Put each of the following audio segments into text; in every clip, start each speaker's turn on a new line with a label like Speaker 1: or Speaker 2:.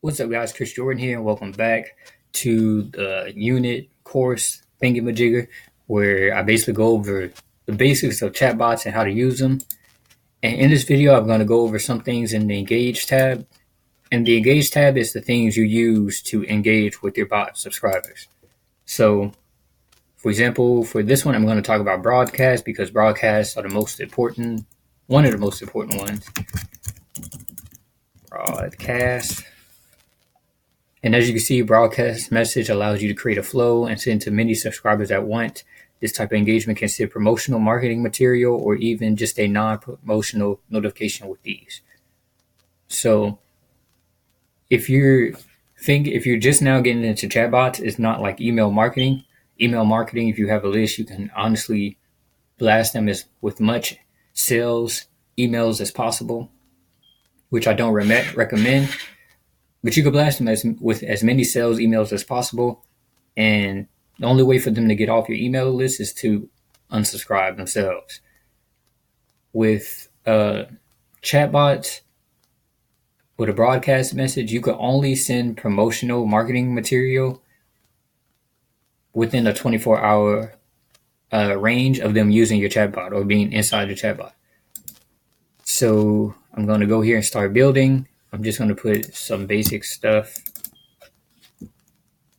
Speaker 1: What's up, guys? Chris Jordan here, and welcome back to the unit course thingamajigger, where I basically go over the basics of chatbots and how to use them. And in this video, I'm going to go over some things in the Engage tab. And the Engage tab is the things you use to engage with your bot subscribers. So, for example, for this one, I'm going to talk about broadcasts because broadcasts are one of the most important ones. Broadcast. And as you can see, broadcast message allows you to create a flow and send to many subscribers at once. This type of engagement can send promotional marketing material or even just a non-promotional notification with these. So if you're just now getting into chatbots, it's not like email marketing. Email marketing, if you have a list, you can honestly blast them with much sales emails as possible, which I don't recommend. But you can blast them with as many sales emails as possible. And the only way for them to get off your email list is to unsubscribe themselves. With chatbots, with a broadcast message, you can only send promotional marketing material within a 24-hour range of them using your chatbot or being inside your chatbot. So I'm going to go here and start building. I'm just going to put some basic stuff.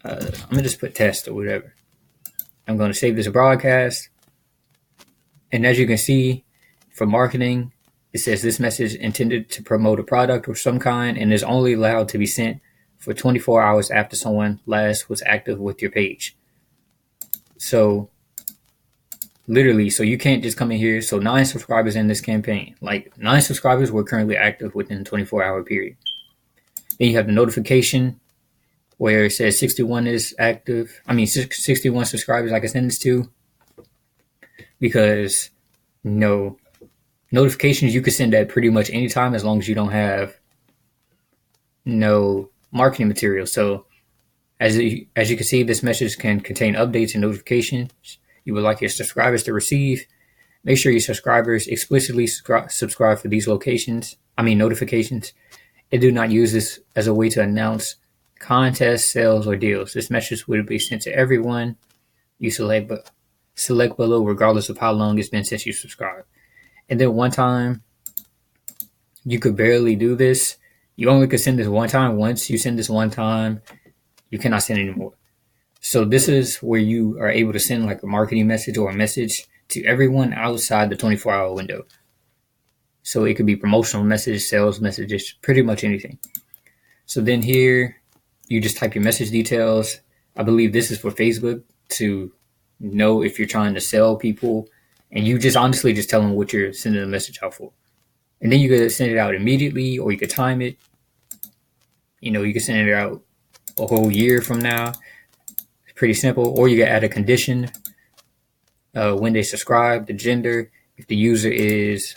Speaker 1: I'm going to just put test or whatever. I'm going to save this broadcast. And as you can see, for marketing, it says this message intended to promote a product of some kind and is only allowed to be sent for 24 hours after someone last was active with your page. So literally, so you can't just come in here. So 9 subscribers in this campaign, like 9 subscribers were currently active within a 24-hour period. Then you have the notification where it says 61 is active. 61 subscribers I can send this to, because notifications you can send at pretty much any time as long as you don't have no marketing material. So as you can see, this message can contain updates and notifications you would like your subscribers to receive. Make sure your subscribers explicitly subscribe for these notifications, and do not use this as a way to announce contests, sales, or deals. This message will be sent to everyone you select below, regardless of how long it's been since you subscribed. And then one time, you could barely do this. You only could send this one time. Once you send this one time, you cannot send anymore. So this is where you are able to send like a marketing message or a message to everyone outside the 24-hour window. So it could be promotional messages, sales messages, pretty much anything. So then here, you just type your message details. I believe this is for Facebook to know if you're trying to sell people, and you just honestly just tell them what you're sending the message out for. And then you could send it out immediately, or you could time it. You can send it out a whole year from now. It's pretty simple. Or you can add a condition when they subscribe, the gender, if the user is,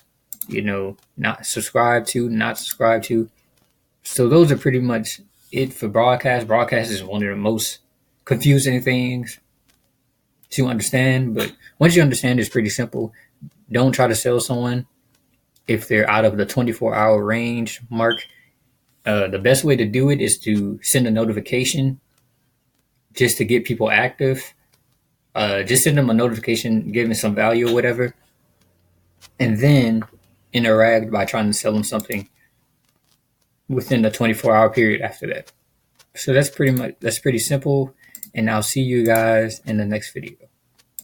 Speaker 1: not subscribed to. So those are pretty much it for broadcast. Broadcast is one of the most confusing things to understand, but once you understand, it's pretty simple. Don't try to sell someone if they're out of the 24-hour range mark. The best way to do it is to send a notification just to get people active. Just send them a notification, give them some value or whatever, and then interact by trying to sell them something within the 24-hour period after that. So that's pretty simple, and I'll see you guys in the next video.